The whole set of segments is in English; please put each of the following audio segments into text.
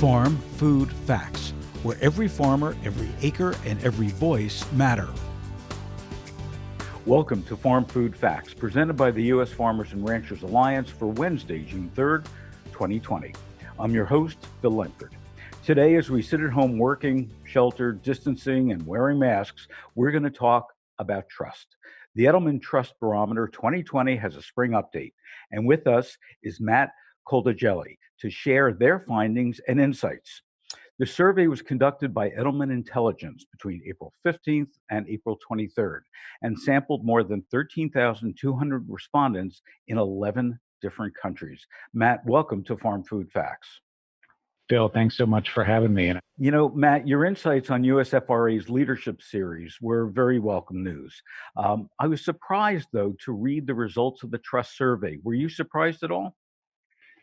Farm Food Facts, where every farmer, every acre, and every voice matter. Welcome to Farm Food Facts, presented by the U.S. Farmers and Ranchers Alliance for Wednesday, June 3rd, 2020. I'm your host, Bill Lenkford. Today, as we sit at home working, sheltered, distancing, and wearing masks, we're going to talk about trust. The Edelman Trust Barometer 2020 has a spring update, and with us is Matt Coldagelli to share their findings and insights. The survey was conducted by Edelman Intelligence between April 15th and April 23rd and sampled more than 13,200 respondents in 11 different countries. Matt, welcome to Farm Food Facts. Bill, thanks so much for having me. You know, Matt, your insights on USFRA's leadership series were very welcome news. I was surprised, though, to read the results of the Trust survey. Were you surprised at all?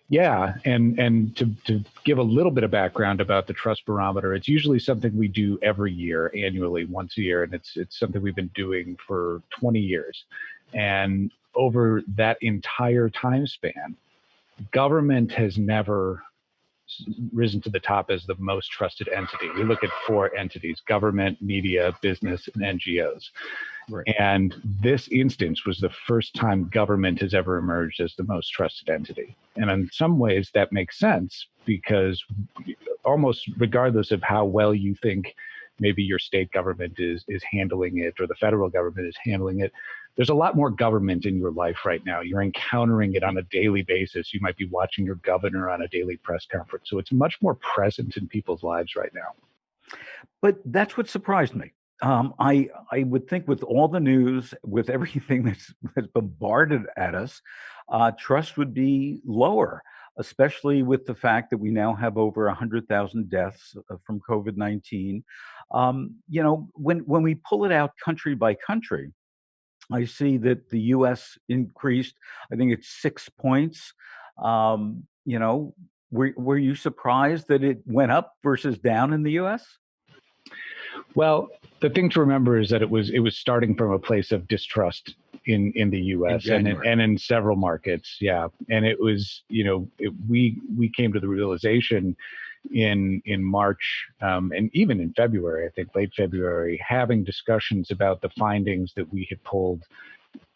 Yeah, and to give a little bit of background about the Trust Barometer, it's usually something we do every year, annually, once a year, and it's something we've been doing for 20 years. And over that entire time span, government has never risen to the top as the most trusted entity. We look at four entities: government, media, business, and NGOs. Right. And this instance was the first time government has ever emerged as the most trusted entity. And in some ways that makes sense, because almost regardless of how well you think maybe your state government is handling it or the federal government is handling it, there's a lot more government in your life right now. You're encountering it on a daily basis. You might be watching your governor on a daily press conference. So it's much more present in people's lives right now. But that's what surprised me. I would think with all the news, with everything that's bombarded at us, trust would be lower, especially with the fact that we now have over 100,000 deaths from COVID-19. You know, when we pull it out country by country, I see that the U.S. increased, I think it's 6 points. You know, were you surprised that it went up versus down in the U.S.? Well, the thing to remember is that it was starting from a place of distrust in the U.S. and in several markets. Yeah. And it was, you know, we came to the realization in March and even in February, I think late February, having discussions about the findings that we had pulled,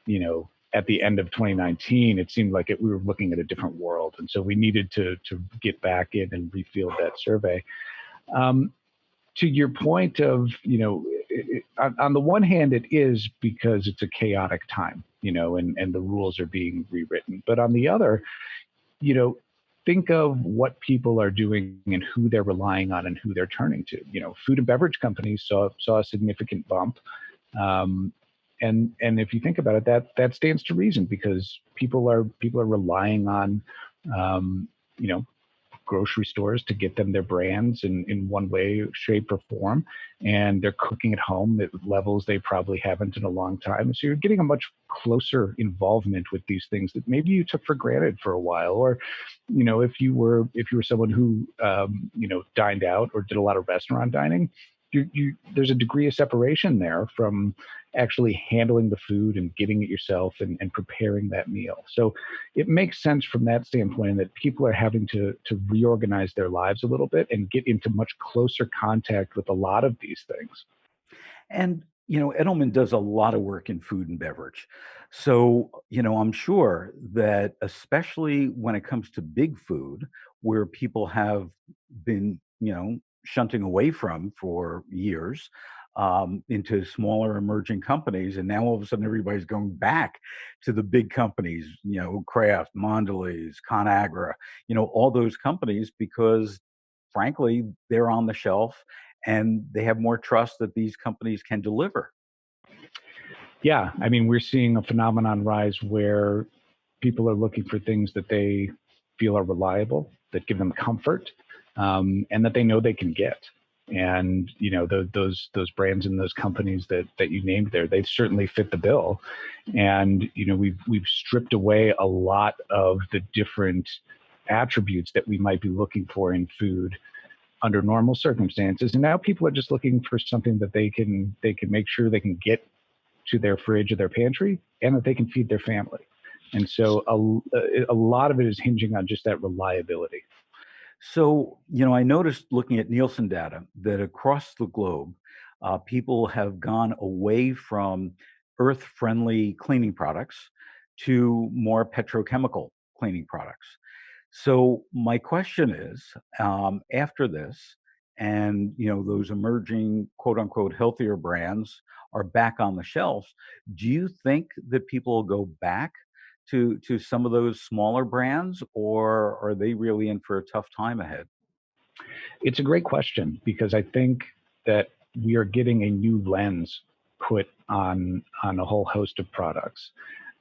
you know, at the end of 2019, it seemed like we were looking at a different world. And so we needed to get back in and refield that survey. To your point of, you know, on the one hand, it is because it's a chaotic time, you know, and the rules are being rewritten. But on the other, you know, think of what people are doing and who they're relying on and who they're turning to. You know, food and beverage companies saw a significant bump. And if you think about it, that stands to reason, because people are relying on, you know, grocery stores to get them their brands in one way, shape, or form. And they're cooking at home at levels they probably haven't in a long time. So you're getting a much closer involvement with these things that maybe you took for granted for a while. Or, you know, if you were someone who, you know, dined out or did a lot of restaurant dining, there's a degree of separation there from actually handling the food and getting it yourself and preparing that meal. So it makes sense from that standpoint that people are having to reorganize their lives a little bit and get into much closer contact with a lot of these things. And, you know, Edelman does a lot of work in food and beverage. So, you know, I'm sure that especially when it comes to big food, where people have been, you know, shunting away from for years, into smaller emerging companies, and now all of a sudden everybody's going back to the big companies, you know, Kraft, Mondelez, ConAgra, you know, all those companies, because frankly they're on the shelf and they have more trust that these companies can deliver. Yeah, I mean, we're seeing a phenomenon rise where people are looking for things that they feel are reliable, that give them comfort, and that they know they can get. And, you know, those brands and those companies that you named there, they certainly fit the bill. And, you know, we've stripped away a lot of the different attributes that we might be looking for in food under normal circumstances. And now people are just looking for something that they can make sure they can get to their fridge or their pantry, and that they can feed their family. And so a lot of it is hinging on just that reliability. So, I noticed looking at Nielsen data that across the globe, people have gone away from earth friendly cleaning products to more petrochemical cleaning products. So, my question is, after this, and those emerging quote unquote healthier brands are back on the shelves, do you think that people will go back to some of those smaller brands, or are they really in for a tough time ahead? It's a great question because I think that we are getting a new lens put on a whole host of products,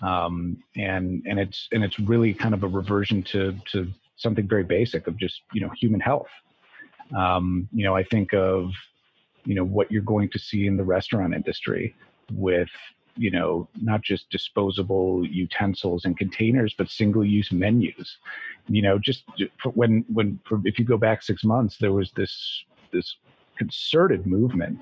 and it's really kind of a reversion to something very basic of just human health. I think of what you're going to see in the restaurant industry with not just disposable utensils and containers but single-use menus. Just if you go back 6 months, there was this concerted movement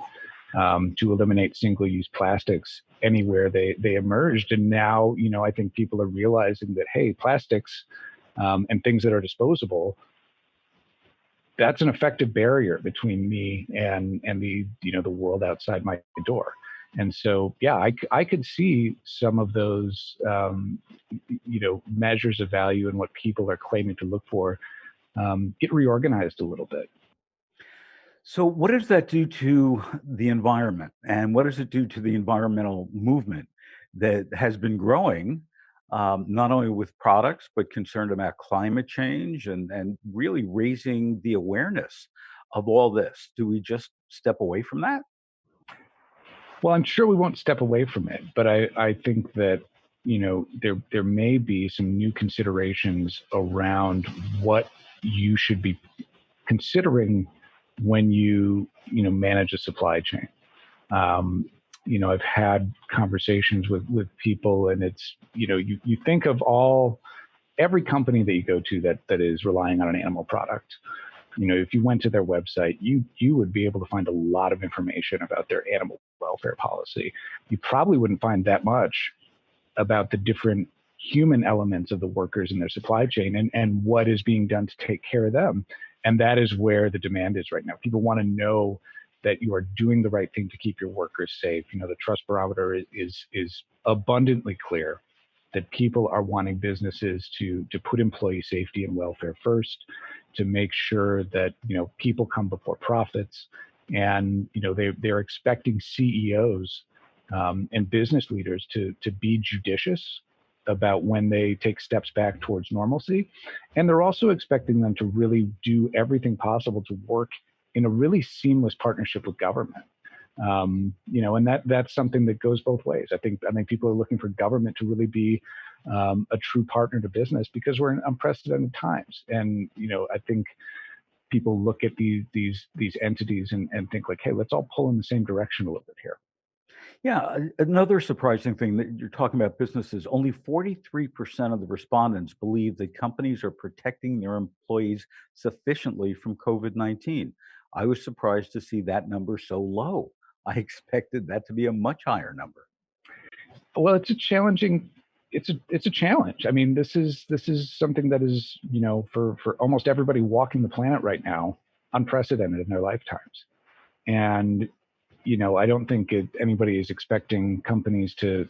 to eliminate single-use plastics anywhere they emerged, and now I think people are realizing that, hey, plastics and things that are disposable, that's an effective barrier between me and the world outside my door. And so, yeah, I could see some of those measures of value and what people are claiming to look for get reorganized a little bit. So, what does that do to the environment? And what does it do to the environmental movement that has been growing, not only with products, but concerned about climate change and really raising the awareness of all this? Do we just step away from that? Well, I'm sure we won't step away from it, but I think that there may be some new considerations around what you should be considering when you manage a supply chain. Um, I've had conversations with people, and it's you think of every company that you go to that is relying on an animal product. If you went to their website, you would be able to find a lot of information about their animal welfare policy. You probably wouldn't find that much about the different human elements of the workers in their supply chain and what is being done to take care of them. And that is where the demand is right now. People want to know that you are doing the right thing to keep your workers safe. The Trust Barometer is abundantly clear that people are wanting businesses to put employee safety and welfare first, to make sure that people come before profits, and they're expecting CEOs and business leaders to be judicious about when they take steps back towards normalcy, and they're also expecting them to really do everything possible to work in a really seamless partnership with government. And that's something that goes both ways. I think people are looking for government to really be a true partner to business because we're in unprecedented times. And I think people look at these entities and think like, hey, let's all pull in the same direction a little bit here. Yeah, another surprising thing that you're talking about businesses, only 43% of the respondents believe that companies are protecting their employees sufficiently from COVID-19. I was surprised to see that number so low. I expected that to be a much higher number. Well, it's a challenge. I mean, this is something that is, for almost everybody walking the planet right now, unprecedented in their lifetimes. And I don't think anybody is expecting companies to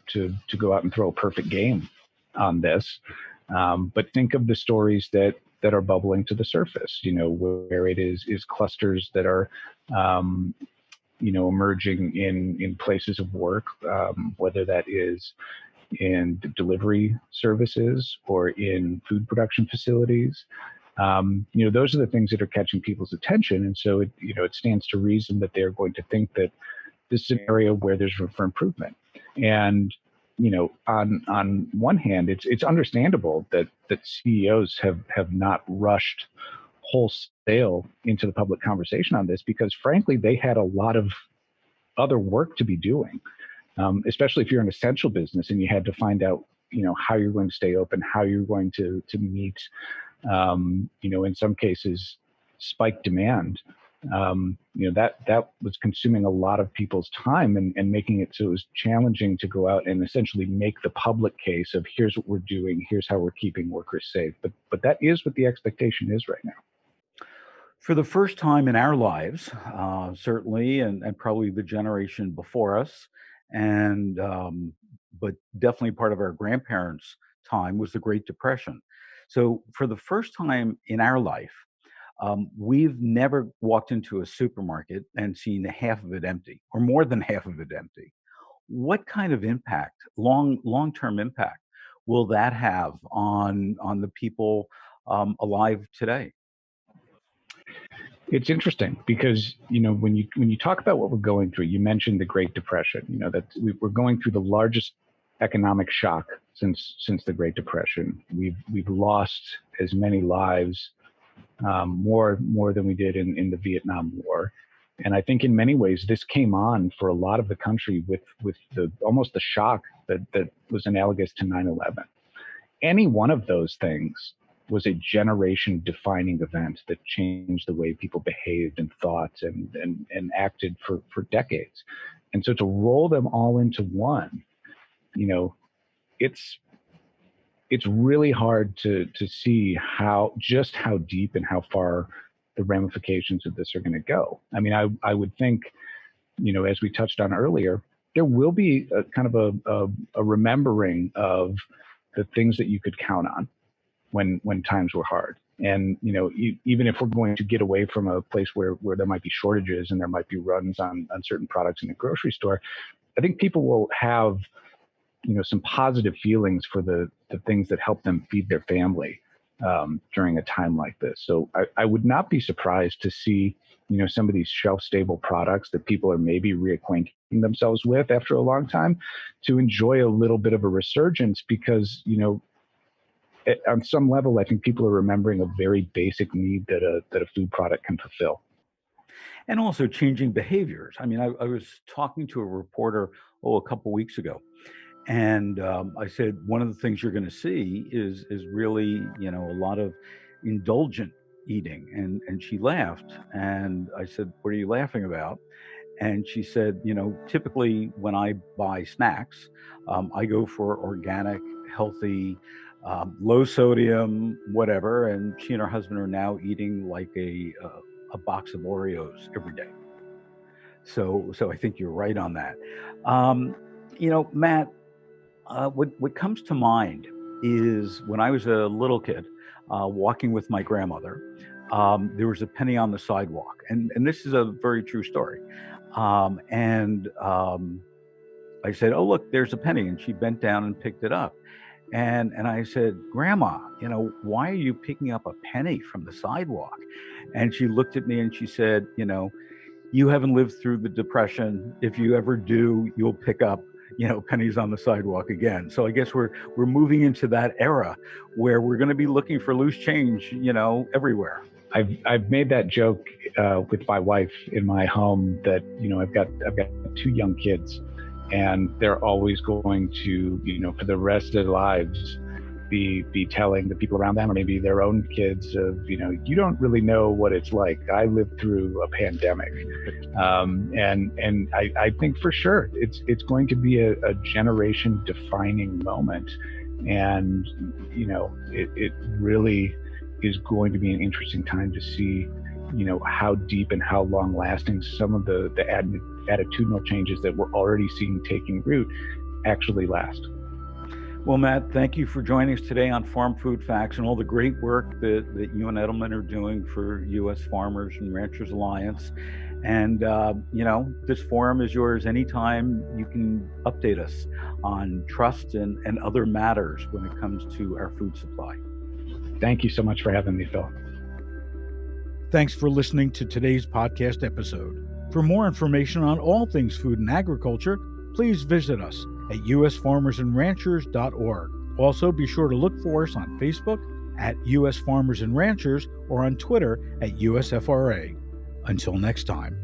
go out and throw a perfect game on this. But think of the stories that are bubbling to the surface. Where it is clusters that are emerging in places of work, whether that is in delivery services or in food production facilities. Those are the things that are catching people's attention, and so it stands to reason that they're going to think that this is an area where there's room for improvement. And on one hand, it's understandable that CEOs have not rushed wholesale into the public conversation on this because, frankly, they had a lot of other work to be doing, especially if you're an essential business and you had to find out how you're going to stay open, how you're going to meet in some cases spike demand. That was consuming a lot of people's time and making it so it was challenging to go out and essentially make the public case of here's what we're doing, here's how we're keeping workers safe. But that is what the expectation is right now. For the first time in our lives, certainly, and probably the generation before us, and but definitely part of our grandparents' time was the Great Depression. So, for the first time in our life, we've never walked into a supermarket and seen half of it empty, or more than half of it empty. What kind of impact, long-term impact, will that have on the people alive today? It's interesting because when you talk about what we're going through, you mentioned the Great Depression. That we're going through the largest economic shock since the Great Depression. We've lost as many lives, more than we did in the Vietnam War. And I think in many ways this came on for a lot of the country with the almost the shock that was analogous to 9/11. Any one of those things was a generation defining event that changed the way people behaved and thought and acted for decades. And so to roll them all into one, you know, it's really hard to see how deep and how far the ramifications of this are going to go. I mean, I would think, as we touched on earlier, there will be a kind of a remembering of the things that you could count on when times were hard. And, even if we're going to get away from a place where there might be shortages and there might be runs on certain products in the grocery store, I think people will have, some positive feelings for the things that help them feed their family during a time like this. So I would not be surprised to see, some of these shelf-stable products that people are maybe reacquainting themselves with after a long time to enjoy a little bit of a resurgence because, on some level, I think people are remembering a very basic need that a food product can fulfill. And also changing behaviors. I mean, I was talking to a reporter, a couple weeks ago, and I said one of the things you're going to see is really, a lot of indulgent eating. And she laughed, and I said, "What are you laughing about?" And she said, typically when I buy snacks, I go for organic, healthy, low sodium, whatever. And she and her husband are now eating like a box of Oreos every day. So I think you're right on that. Um, Matt, what comes to mind is when I was a little kid, walking with my grandmother. There was a penny on the sidewalk, and this is a very true story. And I said, "Oh, look, there's a penny," and she bent down and picked it up. And I said, "Grandma, why are you picking up a penny from the sidewalk?" And she looked at me and she said, "You haven't lived through the Depression. If you ever do, you'll pick up, pennies on the sidewalk again." So I guess we're moving into that era where we're going to be looking for loose change, everywhere. I've made that joke with my wife in my home that I've got 2 young kids, and they're always going to for the rest of their lives be telling the people around them or maybe their own kids of you don't really know what it's like. I lived through a pandemic, and I think for sure it's going to be a generation defining moment, and it really is going to be an interesting time to see how deep and how long lasting some of the attitudinal changes that we're already seeing taking root actually last. Well, Matt, thank you for joining us today on Farm Food Facts and all the great work that you and Edelman are doing for U.S. Farmers and Ranchers Alliance. And, this forum is yours anytime you can update us on trust and other matters when it comes to our food supply. Thank you so much for having me, Phil. Thanks for listening to today's podcast episode. For more information on all things food and agriculture, please visit us at usfarmersandranchers.org. Also, be sure to look for us on Facebook at US Farmers and Ranchers or on Twitter at USFRA. Until next time.